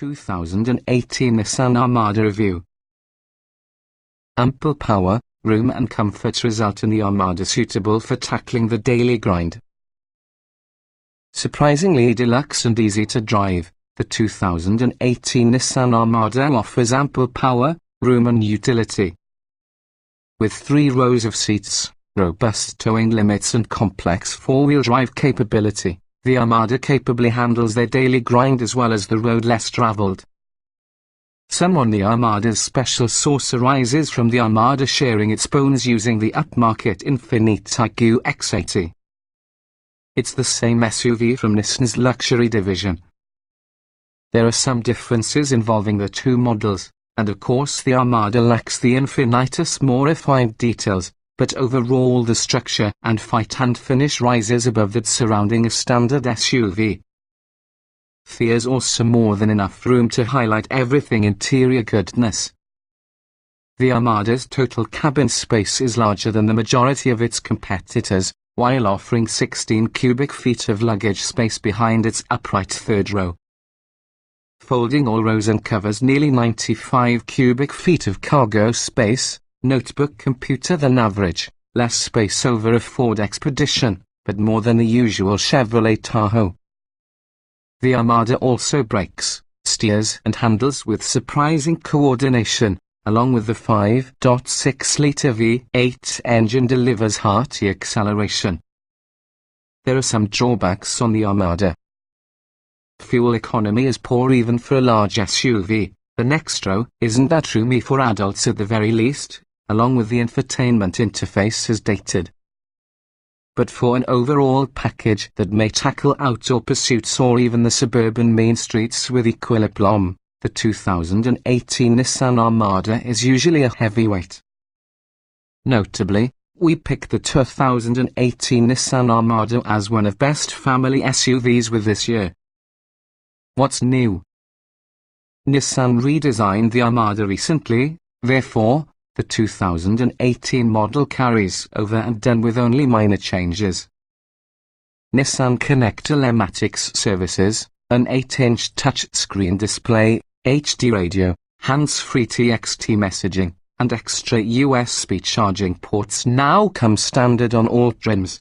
2018 Nissan Armada review. Ample power, room and comfort result in the Armada suitable for tackling the daily grind. Surprisingly deluxe and easy to drive, the 2018 Nissan Armada offers ample power, room and utility. With 3 rows of seats, robust towing limits and complex 4-wheel drive capability, the Armada capably handles their daily grind as well as the road less traveled. Some on the Armada's special sauce arises from the Armada sharing its bones using the upmarket Infiniti QX80. It's the same SUV from Nissan's luxury division. There are some differences involving the two models, and of course the Armada lacks the Infiniti's more refined details, but overall the structure and fight and finish rises above that surrounding a standard SUV. There's also more than enough room to highlight everything interior goodness. The Armada's total cabin space is larger than the majority of its competitors, while offering 16 cubic feet of luggage space behind its upright third row. Folding all rows and covers nearly 95 cubic feet of cargo space, notebook computer than average, less space over a Ford Expedition, but more than the usual Chevrolet Tahoe. The Armada also brakes, steers and handles with surprising coordination, along with the 5.6-litre V8 engine delivers hearty acceleration. There are some drawbacks on the Armada. Fuel economy is poor even for a large SUV. The next row isn't that roomy for adults at the very least, along with the infotainment interface is dated. But for an overall package that may tackle outdoor pursuits or even the suburban main streets with equilibrium, the 2018 Nissan Armada is usually a heavyweight. Notably, we picked the 2018 Nissan Armada as one of best family SUVs with this year. What's new? Nissan redesigned the Armada recently, therefore, the 2018 model carries over and done with only minor changes. Nissan Connect telematics services, an 8-inch touchscreen display, HD radio, hands-free TXT messaging, and extra USB charging ports now come standard on all trims.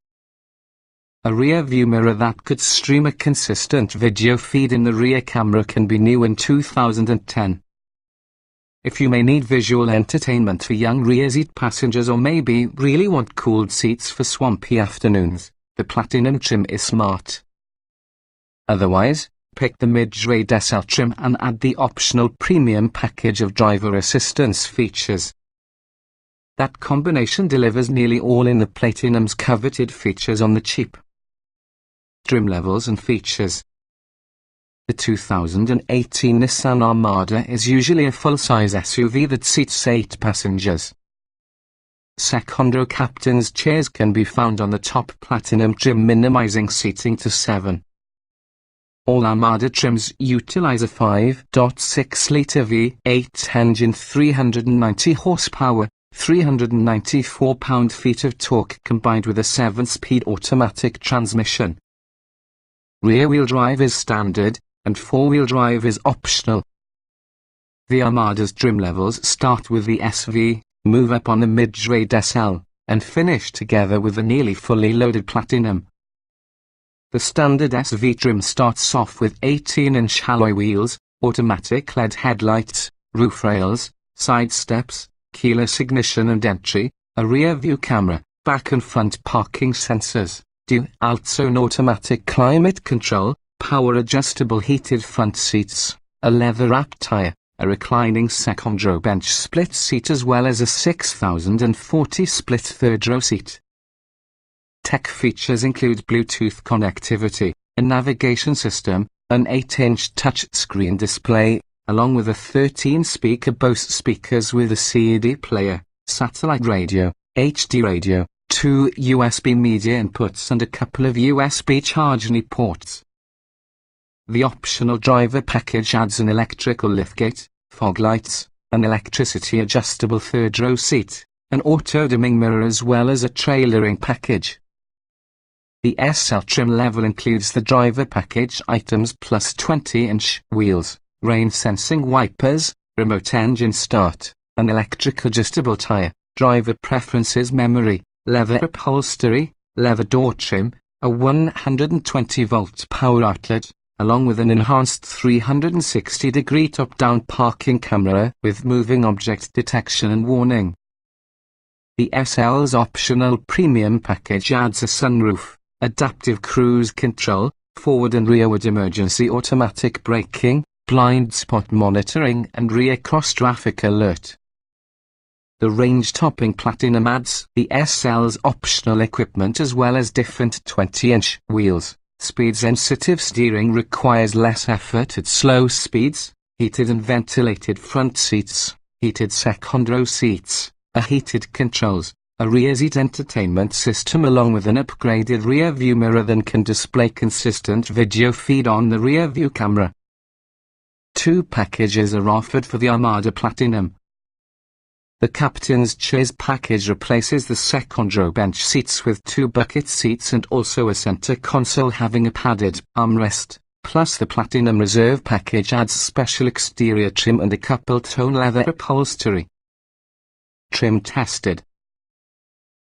A rear view mirror that could stream a consistent video feed in the rear camera can be new in 2010. If you may need visual entertainment for young rear seat passengers or maybe really want cooled seats for swampy afternoons, the Platinum trim is smart. Otherwise, pick the mid-grade SL trim and add the optional premium package of driver assistance features. That combination delivers nearly all in the Platinum's coveted features on the cheap. Trim levels and features. The 2018 Nissan Armada is usually a full-size SUV that seats 8 passengers. Second row captain's chairs can be found on the top Platinum trim, minimizing seating to 7. All Armada trims utilize a 5.6-litre V8 engine, 390 horsepower, 394 pound-feet of torque combined with a 7-speed automatic transmission. Rear-wheel drive is standard, and 4-wheel drive is optional. The Armada's trim levels start with the SV, move up on the mid-grade SL, and finish together with the nearly fully loaded Platinum. The standard SV trim starts off with 18-inch alloy wheels, automatic LED headlights, roof rails, side steps, keyless ignition and entry, a rear-view camera, back and front parking sensors, dual-zone automatic climate control, power-adjustable heated front seats, a leather-wrapped tire, a reclining second-row bench split seat as well as a 6040 split third-row seat. Tech features include Bluetooth connectivity, a navigation system, an 8-inch touchscreen display, along with a 13-speaker Bose speakers with a CD player, satellite radio, HD radio, 2 USB media inputs and a couple of USB charging ports. The optional driver package adds an electrical liftgate, fog lights, an electricity adjustable third-row seat, an auto-dimming mirror as well as a trailering package. The SL trim level includes the driver package items plus 20-inch wheels, rain-sensing wipers, remote engine start, an electric adjustable tire, driver preferences memory, leather upholstery, leather door trim, a 120-volt power outlet, along with an enhanced 360-degree top-down parking camera with moving object detection and warning. The SL's optional premium package adds a sunroof, adaptive cruise control, forward and rearward emergency automatic braking, blind spot monitoring and rear cross-traffic alert. The range-topping Platinum adds the SL's optional equipment as well as different 20-inch wheels. Speed-sensitive steering requires less effort at slow speeds, heated and ventilated front seats, heated second row seats, a heated controls, a rear seat entertainment system along with an upgraded rear view mirror that can display consistent video feed on the rear view camera. 2 packages are offered for the Armada Platinum. The Captain's Chaise package replaces the second row bench seats with 2 bucket seats and also a center console having a padded armrest, plus the Platinum Reserve package adds special exterior trim and a couple-tone leather upholstery. Trim tested.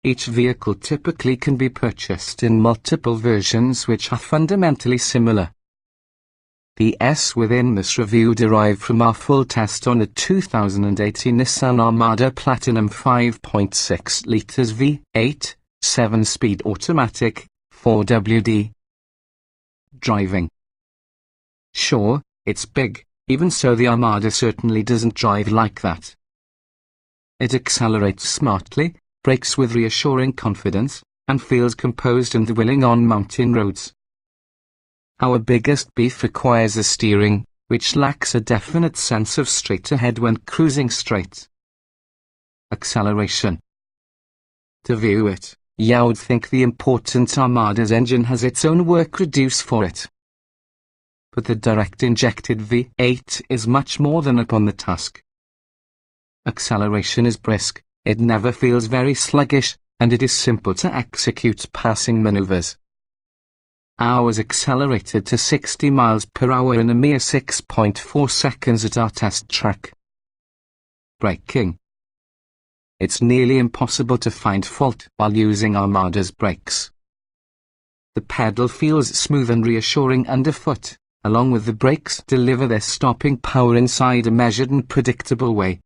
Each vehicle typically can be purchased in multiple versions which are fundamentally similar. The S within this review derived from our full test on a 2018 Nissan Armada Platinum 5.6 litres V8, 7-speed automatic, 4WD. Driving. Sure, it's big, even so the Armada certainly doesn't drive like that. It accelerates smartly, brakes with reassuring confidence, and feels composed and willing on mountain roads. Our biggest beef requires the steering, which lacks a definite sense of straight ahead when cruising straight. Acceleration. To view it, you'd think the important Armada's engine has its own work reduced for it. But the direct-injected V8 is much more than upon the task. Acceleration is brisk, it never feels very sluggish, and it is simple to execute passing maneuvers. Ours accelerated to 60 miles per hour in a mere 6.4 seconds at our test track. Braking. It's nearly impossible to find fault while using Armada's brakes. The pedal feels smooth and reassuring underfoot, along with the brakes deliver their stopping power inside a measured and predictable way.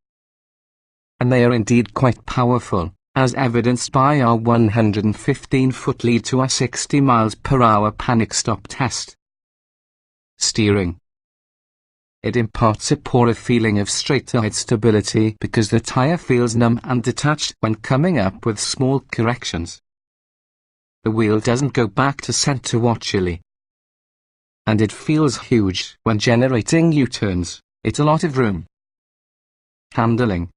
And they are indeed quite powerful, as evidenced by our 115-foot lead to our 60 miles per hour panic stop test. Steering. It imparts a poorer feeling of straight-ahead stability because the tire feels numb and detached when coming up with small corrections. The wheel doesn't go back to center watchily. And it feels huge when generating U-turns, it's a lot of room. Handling.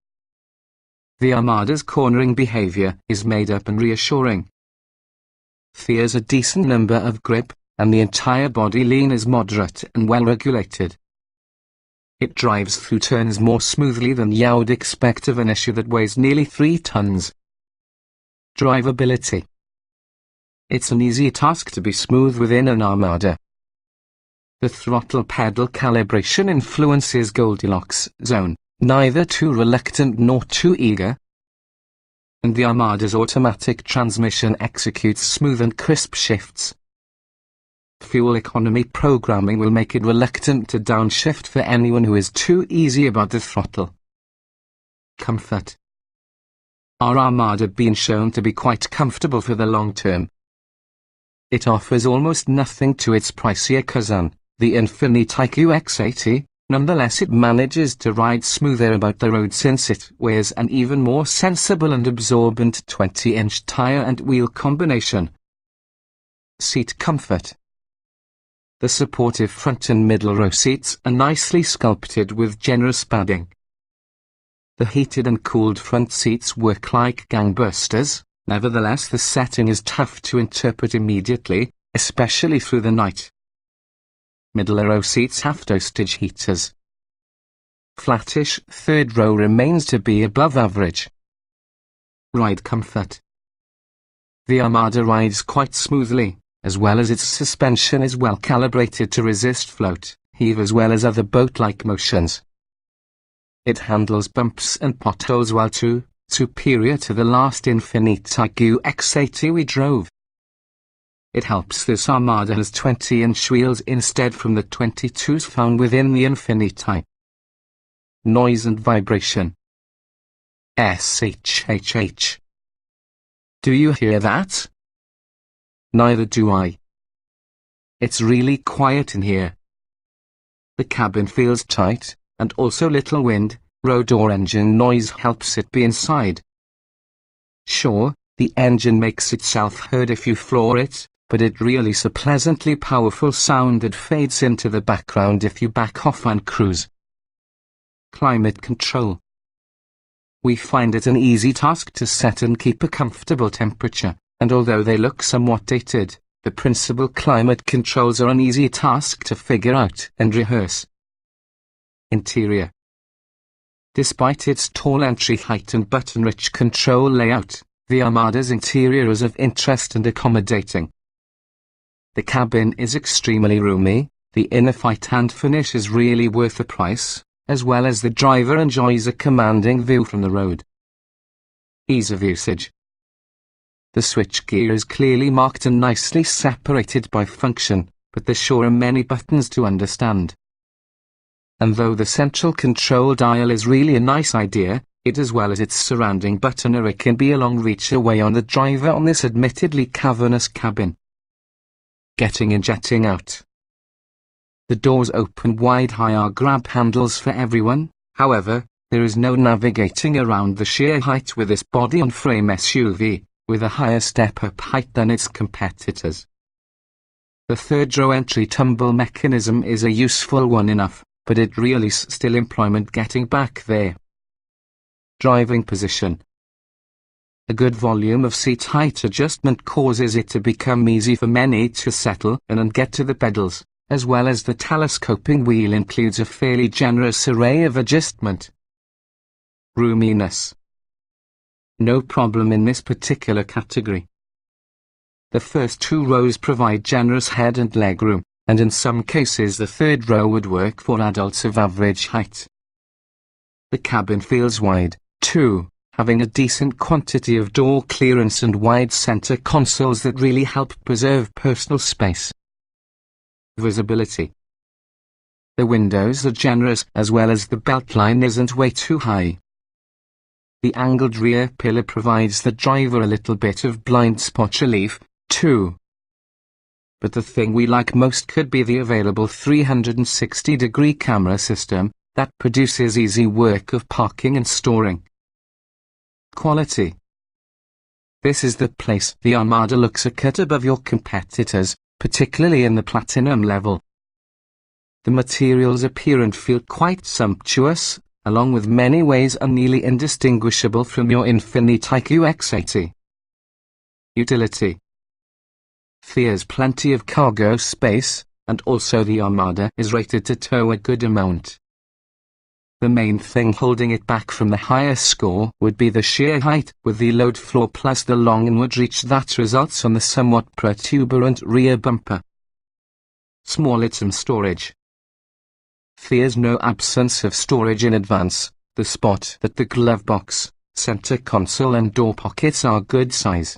The Armada's cornering behavior is made up and reassuring. There's a decent number of grip, and the entire body lean is moderate and well regulated. It drives through turns more smoothly than you'd expect of an issue that weighs nearly 3 tons. Drivability. It's an easy task to be smooth within an Armada. The throttle pedal calibration influences Goldilocks zone, neither too reluctant nor too eager. And the Armada's automatic transmission executes smooth and crisp shifts. Fuel economy programming will make it reluctant to downshift for anyone who is too easy about the throttle. Comfort. Our Armada been shown to be quite comfortable for the long term. It offers almost nothing to its pricier cousin, the Infiniti QX80, nonetheless it manages to ride smoother about the road since it wears an even more sensible and absorbent 20-inch tire and wheel combination. Seat comfort. The supportive front and middle row seats are nicely sculpted with generous padding. The heated and cooled front seats work like gangbusters, nevertheless the setting is tough to interpret immediately, especially through the night. Middle row seats have dosage heaters. Flattish third row remains to be above average. Ride comfort. The Armada rides quite smoothly, as well as its suspension is well calibrated to resist float, heave as well as other boat-like motions. It handles bumps and potholes well too, superior to the last Infiniti QX80 we drove. It helps this Armada has 20-inch wheels instead from the 22s found within the Infiniti. Noise and vibration. SHHH. Do you hear that? Neither do I. It's really quiet in here. The cabin feels tight, and also little wind, road or engine noise helps it be inside. Sure, the engine makes itself heard if you floor it, but it releases a pleasantly powerful sound that fades into the background if you back off and cruise. Climate control. We find it an easy task to set and keep a comfortable temperature, and although they look somewhat dated, the principal climate controls are an easy task to figure out and rehearse. Interior. Despite its tall entry height and button-rich control layout, the Armada's interior is of interest and accommodating. The cabin is extremely roomy, the inner fit and finish is really worth the price, as well as the driver enjoys a commanding view from the road. Ease of usage. The switchgear is clearly marked and nicely separated by function, but there sure are many buttons to understand. And though the central control dial is really a nice idea, it as well as its surrounding button area can be a long reach away on the driver on this admittedly cavernous cabin. Getting in, jetting out. The doors open wide, higher grab handles for everyone. However, there is no navigating around the sheer height with this body-on-frame SUV, with a higher step-up height than its competitors. The third-row entry tumble mechanism is a useful one enough, but it really is still employment getting back there. Driving position. A good volume of seat height adjustment causes it to become easy for many to settle in and get to the pedals, as well as the telescoping wheel includes a fairly generous array of adjustment. Roominess. No problem in this particular category. The first two rows provide generous head and leg room, and in some cases the third row would work for adults of average height. The cabin feels wide, too, having a decent quantity of door clearance and wide center consoles that really help preserve personal space. Visibility. The windows are generous as well as the beltline isn't way too high. The angled rear pillar provides the driver a little bit of blind spot relief, too. But the thing we like most could be the available 360-degree camera system that produces easy work of parking and storing. Quality. This is the place the Armada looks a cut above your competitors, particularly in the platinum level. The materials appear and feel quite sumptuous, along with many ways are nearly indistinguishable from your Infiniti QX80. Utility. There's plenty of cargo space, and also the Armada is rated to tow a good amount. The main thing holding it back from the higher score would be the sheer height with the load floor plus the long inward reach that results on the somewhat protuberant rear bumper. Small item storage. There's no absence of storage in advance. The spot that the glove box, center console and door pockets are good size.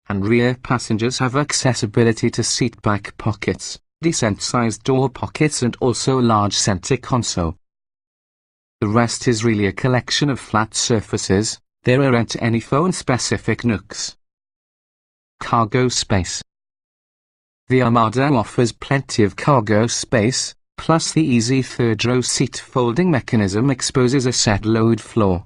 And rear passengers have accessibility to seat back pockets, decent-sized door pockets and also large center console. The rest is really a collection of flat surfaces. There aren't any phone-specific nooks. Cargo space. The Armada offers plenty of cargo space, plus the easy third-row seat folding mechanism exposes a set load floor.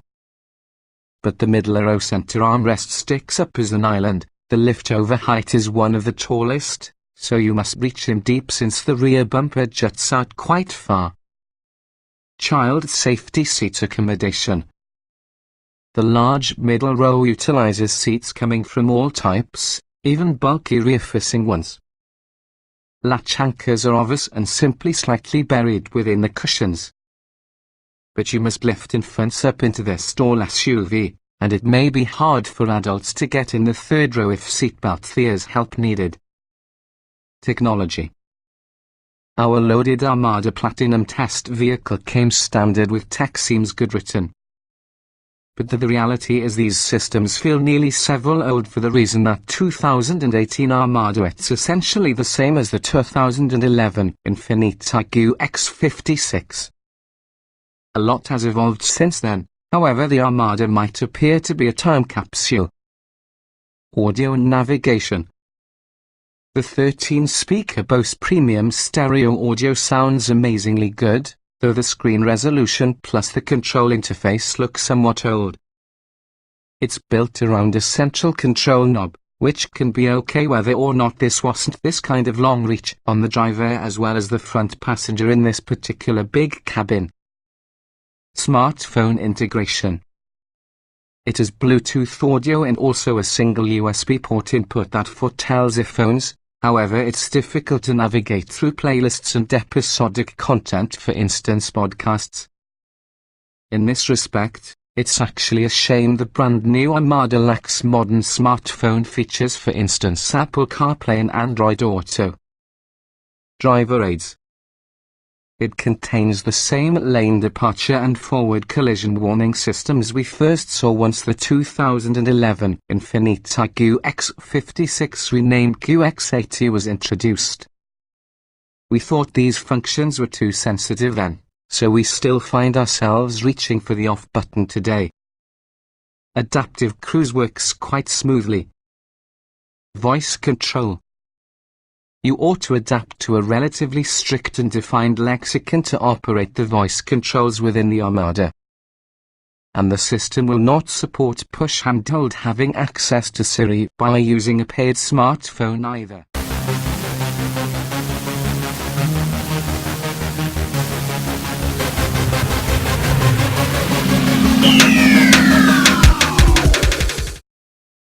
But the middle row center armrest sticks up as an island. The lift-over height is one of the tallest, so you must reach in deep since the rear bumper juts out quite far. Child safety seat accommodation. The large middle row utilizes seats coming from all types, even bulky rear-facing ones. Latch anchors are obvious and simply slightly buried within the cushions. But you must lift infants up into this tall SUV, and it may be hard for adults to get in the third row if seatbelt there's help needed. Technology. Our loaded Armada Platinum test vehicle came standard with tech seems good written. But the reality is these systems feel nearly several old for the reason that 2018 Armada it's essentially the same as the 2011 Infiniti QX80. A lot has evolved since then, however the Armada might appear to be a time capsule. Audio and navigation. The 13-speaker Bose premium stereo audio sounds amazingly good, though the screen resolution plus the control interface look somewhat old. It's built around a central control knob, which can be okay whether or not this wasn't this kind of long reach on the driver as well as the front passenger in this particular big cabin. Smartphone integration. It has Bluetooth audio and also a single USB port input that foretells iPhones. However, it's difficult to navigate through playlists and episodic content, for instance podcasts. In this respect, it's actually a shame the brand new Armada lacks modern smartphone features, for instance Apple CarPlay and Android Auto. Driver aids. It contains the same lane departure and forward collision warning systems we first saw once the 2011 Infiniti QX56 renamed QX80 was introduced. We thought these functions were too sensitive then, so we still find ourselves reaching for the off button today. Adaptive cruise works quite smoothly. Voice control. You ought to adapt to a relatively strict and defined lexicon to operate the voice controls within the Armada. And the system will not support push handheld having access to Siri by using a paid smartphone either.